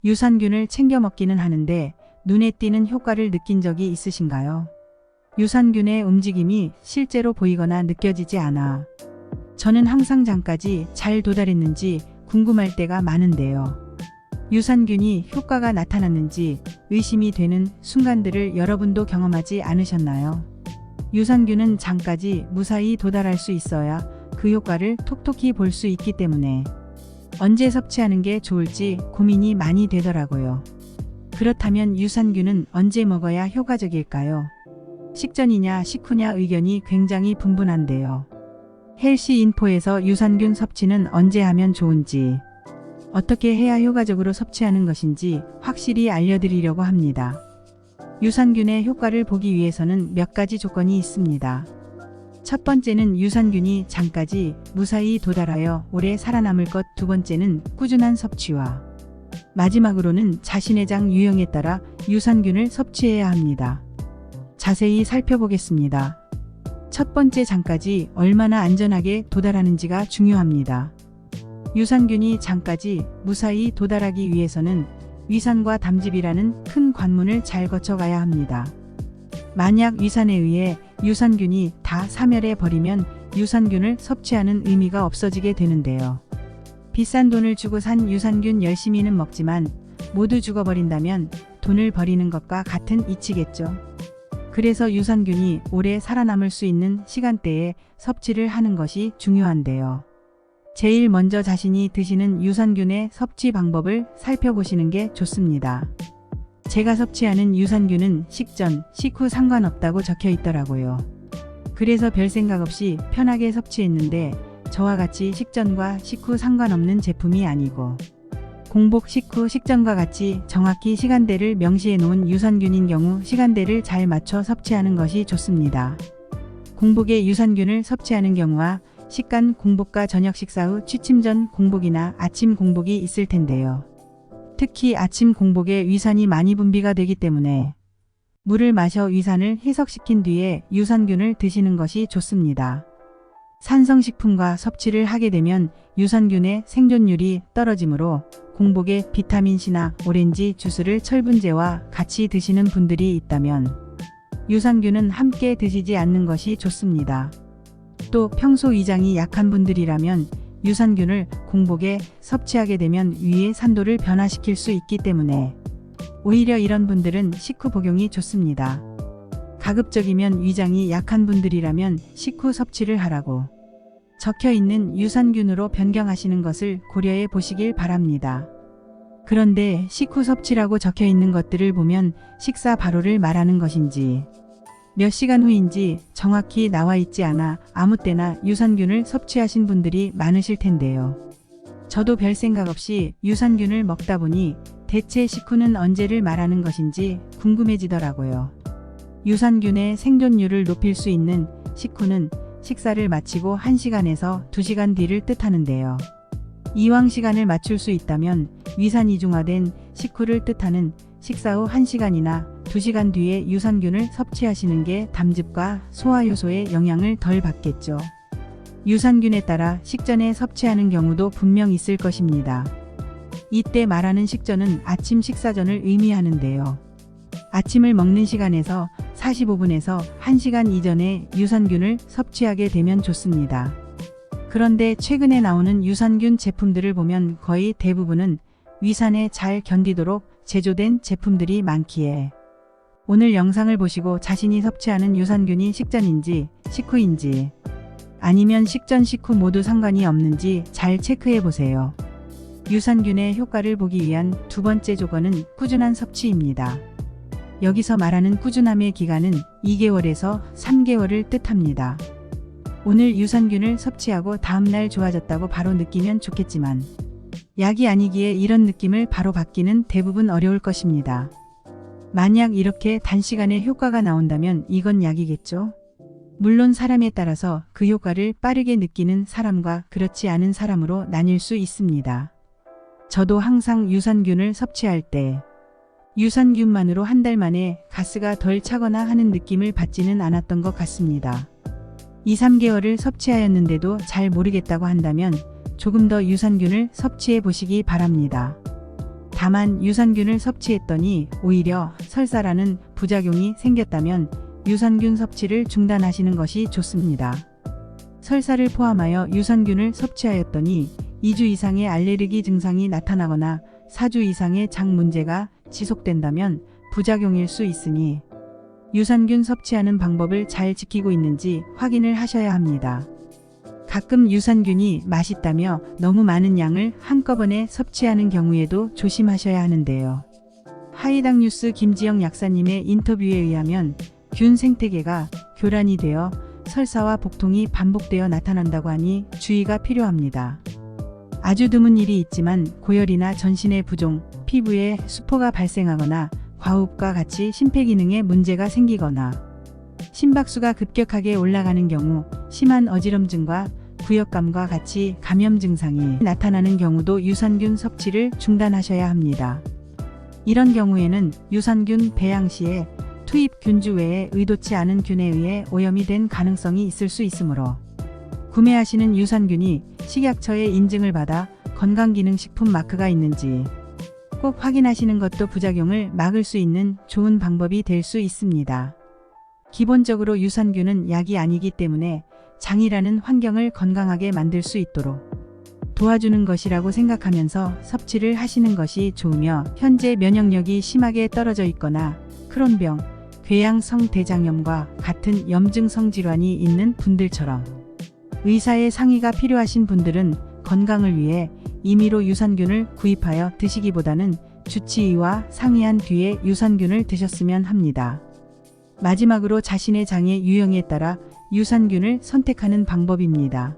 유산균을 챙겨 먹기는 하는데 눈에 띄는 효과를 느낀 적이 있으신가요? 유산균의 움직임이 실제로 보이거나 느껴지지 않아 저는 항상 장까지 잘 도달했는지 궁금할 때가 많은데요. 유산균이 효과가 나타났는지 의심이 되는 순간들을 여러분도 경험하지 않으셨나요? 유산균은 장까지 무사히 도달할 수 있어야 그 효과를 톡톡히 볼 수 있기 때문에 언제 섭취하는 게 좋을지 고민이 많이 되더라고요. 그렇다면 유산균은 언제 먹어야 효과적일까요? 식전이냐 식후냐 의견이 굉장히 분분한데요. 헬시인포에서 유산균 섭취는 언제 하면 좋은지, 어떻게 해야 효과적으로 섭취하는 것인지 확실히 알려드리려고 합니다. 유산균의 효과를 보기 위해서는 몇 가지 조건이 있습니다. 첫 번째는 유산균이 장까지 무사히 도달하여 오래 살아남을 것, 두 번째는 꾸준한 섭취와 마지막으로는 자신의 장 유형에 따라 유산균을 섭취해야 합니다. 자세히 살펴보겠습니다. 첫 번째, 장까지 얼마나 안전하게 도달하는지가 중요합니다. 유산균이 장까지 무사히 도달하기 위해서는 위산과 담즙이라는 큰 관문을 잘 거쳐가야 합니다. 만약 위산에 의해 유산균이 다 사멸해 버리면 유산균을 섭취하는 의미가 없어지게 되는데요. 비싼 돈을 주고 산 유산균 열심히는 먹지만 모두 죽어버린다면 돈을 버리는 것과 같은 이치겠죠. 그래서 유산균이 오래 살아남을 수 있는 시간대에 섭취를 하는 것이 중요한데요. 제일 먼저 자신이 드시는 유산균의 섭취 방법을 살펴보시는 게 좋습니다. 제가 섭취하는 유산균은 식전, 식후 상관없다고 적혀 있더라고요. 그래서 별 생각 없이 편하게 섭취했는데 저와 같이 식전과 식후 상관없는 제품이 아니고 공복 식후 식전과 같이 정확히 시간대를 명시해 놓은 유산균인 경우 시간대를 잘 맞춰 섭취하는 것이 좋습니다. 공복에 유산균을 섭취하는 경우와 식간 공복과 저녁 식사 후 취침 전 공복이나 아침 공복이 있을 텐데요. 특히 아침 공복에 위산이 많이 분비가 되기 때문에 물을 마셔 위산을 해석시킨 뒤에 유산균을 드시는 것이 좋습니다. 산성식품과 섭취를 하게 되면 유산균의 생존율이 떨어지므로 공복에 비타민C나 오렌지 주스를 철분제와 같이 드시는 분들이 있다면 유산균은 함께 드시지 않는 것이 좋습니다. 또 평소 위장이 약한 분들이라면 유산균을 공복에 섭취하게 되면 위의 산도를 변화시킬 수 있기 때문에 오히려 이런 분들은 식후 복용이 좋습니다. 가급적이면 위장이 약한 분들이라면 식후 섭취를 하라고 적혀 있는 유산균으로 변경하시는 것을 고려해 보시길 바랍니다. 그런데 식후 섭취라고 적혀 있는 것들을 보면 식사 바로를 말하는 것인지 몇 시간 후인지 정확히 나와 있지 않아 아무 때나 유산균을 섭취하신 분들이 많으실 텐데요. 저도 별 생각 없이 유산균을 먹다 보니 대체 식후는 언제를 말하는 것인지 궁금해지더라고요. 유산균의 생존율을 높일 수 있는 식후는 식사를 마치고 1시간에서 2시간 뒤를 뜻하는데요. 이왕 시간을 맞출 수 있다면 위산 이중화된 식후를 뜻하는 식사 후 1시간이나 2시간 뒤에 유산균을 섭취하시는 게 담즙과 소화효소의 영향을 덜 받겠죠. 유산균에 따라 식전에 섭취하는 경우도 분명 있을 것입니다. 이때 말하는 식전은 아침 식사 전을 의미하는데요. 아침을 먹는 시간에서 45분에서 1시간 이전에 유산균을 섭취하게 되면 좋습니다. 그런데 최근에 나오는 유산균 제품들을 보면 거의 대부분은 위산에 잘 견디도록 제조된 제품들이 많기에 오늘 영상을 보시고 자신이 섭취하는 유산균이 식전인지 식후인지 아니면 식전 식후 모두 상관이 없는지 잘 체크해 보세요. 유산균의 효과를 보기 위한 두 번째 조건은 꾸준한 섭취입니다. 여기서 말하는 꾸준함의 기간은 2개월에서 3개월을 뜻합니다. 오늘 유산균을 섭취하고 다음날 좋아졌다고 바로 느끼면 좋겠지만 약이 아니기에 이런 느낌을 바로 받기는 대부분 어려울 것입니다. 만약 이렇게 단시간에 효과가 나온다면 이건 약이겠죠? 물론 사람에 따라서 그 효과를 빠르게 느끼는 사람과 그렇지 않은 사람으로 나뉠 수 있습니다. 저도 항상 유산균을 섭취할 때 유산균만으로 한 달 만에 가스가 덜 차거나 하는 느낌을 받지는 않았던 것 같습니다. 2-3개월을 섭취하였는데도 잘 모르겠다고 한다면 조금 더 유산균을 섭취해 보시기 바랍니다. 다만 유산균을 섭취했더니 오히려 설사라는 부작용이 생겼다면 유산균 섭취를 중단하시는 것이 좋습니다. 설사를 포함하여 유산균을 섭취하였더니 2주 이상의 알레르기 증상이 나타나거나 4주 이상의 장 문제가 지속된다면 부작용일 수 있으니 유산균 섭취하는 방법을 잘 지키고 있는지 확인을 하셔야 합니다. 가끔 유산균이 맛있다며 너무 많은 양을 한꺼번에 섭취하는 경우에도 조심하셔야 하는데요. 하이당 뉴스 김지영 약사님의 인터뷰에 의하면 균 생태계가 교란이 되어 설사와 복통이 반복되어 나타난다고 하니 주의가 필요합니다. 아주 드문 일이 있지만 고열이나 전신의 부종, 피부에 수포가 발생하거나 과호흡과 같이 심폐기능에 문제가 생기거나 심박수가 급격하게 올라가는 경우 심한 어지럼증과 구역감과 같이 감염 증상이 나타나는 경우도 유산균 섭취를 중단하셔야 합니다. 이런 경우에는 유산균 배양 시에 투입 균주 외에 의도치 않은 균에 의해 오염이 된 가능성이 있을 수 있으므로 구매하시는 유산균이 식약처의 인증을 받아 건강기능식품 마크가 있는지 꼭 확인하시는 것도 부작용을 막을 수 있는 좋은 방법이 될 수 있습니다. 기본적으로 유산균은 약이 아니기 때문에 장이라는 환경을 건강하게 만들 수 있도록 도와주는 것이라고 생각하면서 섭취를 하시는 것이 좋으며, 현재 면역력이 심하게 떨어져 있거나 크론병, 궤양성 대장염과 같은 염증성 질환이 있는 분들처럼 의사의 상의가 필요하신 분들은 건강을 위해 임의로 유산균을 구입하여 드시기보다는 주치의와 상의한 뒤에 유산균을 드셨으면 합니다. 마지막으로 자신의 장의 유형에 따라 유산균을 선택하는 방법입니다.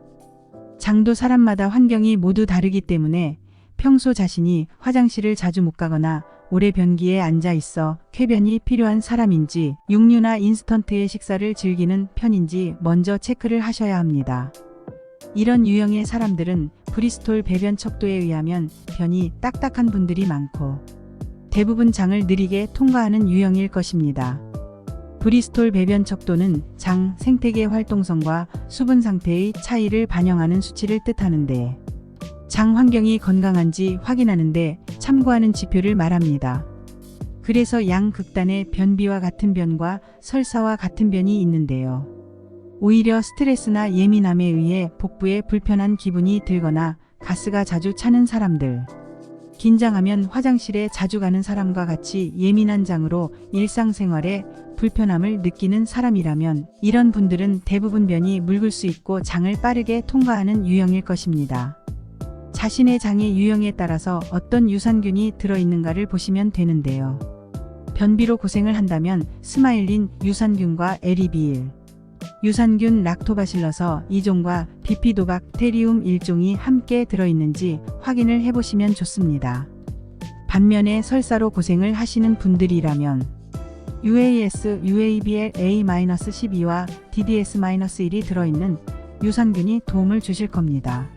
장도 사람마다 환경이 모두 다르기 때문에 평소 자신이 화장실을 자주 못 가거나 오래 변기에 앉아 있어 쾌변이 필요한 사람인지, 육류나 인스턴트의 식사를 즐기는 편인지 먼저 체크를 하셔야 합니다. 이런 유형의 사람들은 브리스톨 배변 척도에 의하면 변이 딱딱한 분들이 많고 대부분 장을 느리게 통과하는 유형일 것입니다. 브리스톨 배변 척도는 장 생태계 활동성과 수분 상태의 차이를 반영하는 수치를 뜻하는데, 장 환경이 건강한지 확인하는데 참고하는 지표를 말합니다. 그래서 양극단의 변비와 같은 변과 설사와 같은 변이 있는데요. 오히려 스트레스나 예민함에 의해 복부에 불편한 기분이 들거나 가스가 자주 차는 사람들, 긴장하면 화장실에 자주 가는 사람과 같이 예민한 장으로 일상생활에 불편함을 느끼는 사람이라면 이런 분들은 대부분 변이 묽을 수 있고 장을 빠르게 통과하는 유형일 것입니다. 자신의 장의 유형에 따라서 어떤 유산균이 들어있는가를 보시면 되는데요. 변비로 고생을 한다면 스마일린 유산균과 에리비일, 유산균 락토바실러서 2종과 비피도박테리움 1종이 함께 들어있는지 확인을 해보시면 좋습니다. 반면에 설사로 고생을 하시는 분들이라면 UAS, UABL A-12와 DDS-1이 들어있는 유산균이 도움을 주실 겁니다.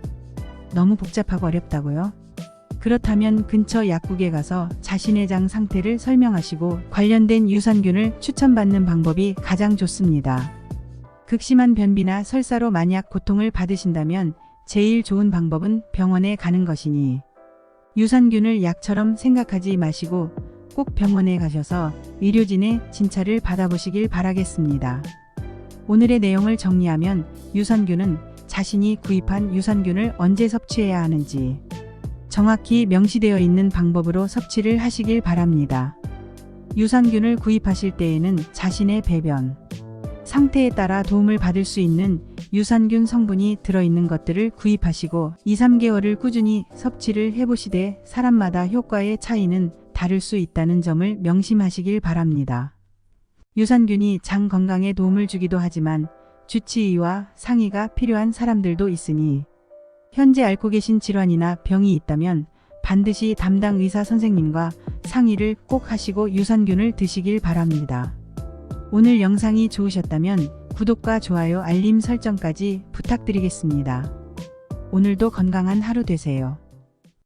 너무 복잡하고 어렵다고요? 그렇다면 근처 약국에 가서 자신의 장 상태를 설명하시고 관련된 유산균을 추천받는 방법이 가장 좋습니다. 극심한 변비나 설사로 만약 고통을 받으신다면 제일 좋은 방법은 병원에 가는 것이니 유산균을 약처럼 생각하지 마시고 꼭 병원에 가셔서 의료진의 진찰을 받아보시길 바라겠습니다. 오늘의 내용을 정리하면 유산균은 자신이 구입한 유산균을 언제 섭취해야 하는지 정확히 명시되어 있는 방법으로 섭취를 하시길 바랍니다. 유산균을 구입하실 때에는 자신의 배변 상태에 따라 도움을 받을 수 있는 유산균 성분이 들어있는 것들을 구입하시고 2-3개월을 꾸준히 섭취를 해보시되 사람마다 효과의 차이는 다를 수 있다는 점을 명심하시길 바랍니다. 유산균이 장 건강에 도움을 주기도 하지만 주치의와 상의가 필요한 사람들도 있으니 현재 앓고 계신 질환이나 병이 있다면 반드시 담당 의사 선생님과 상의를 꼭 하시고 유산균을 드시길 바랍니다. 오늘 영상이 좋으셨다면 구독과 좋아요, 알림 설정까지 부탁드리겠습니다. 오늘도 건강한 하루 되세요.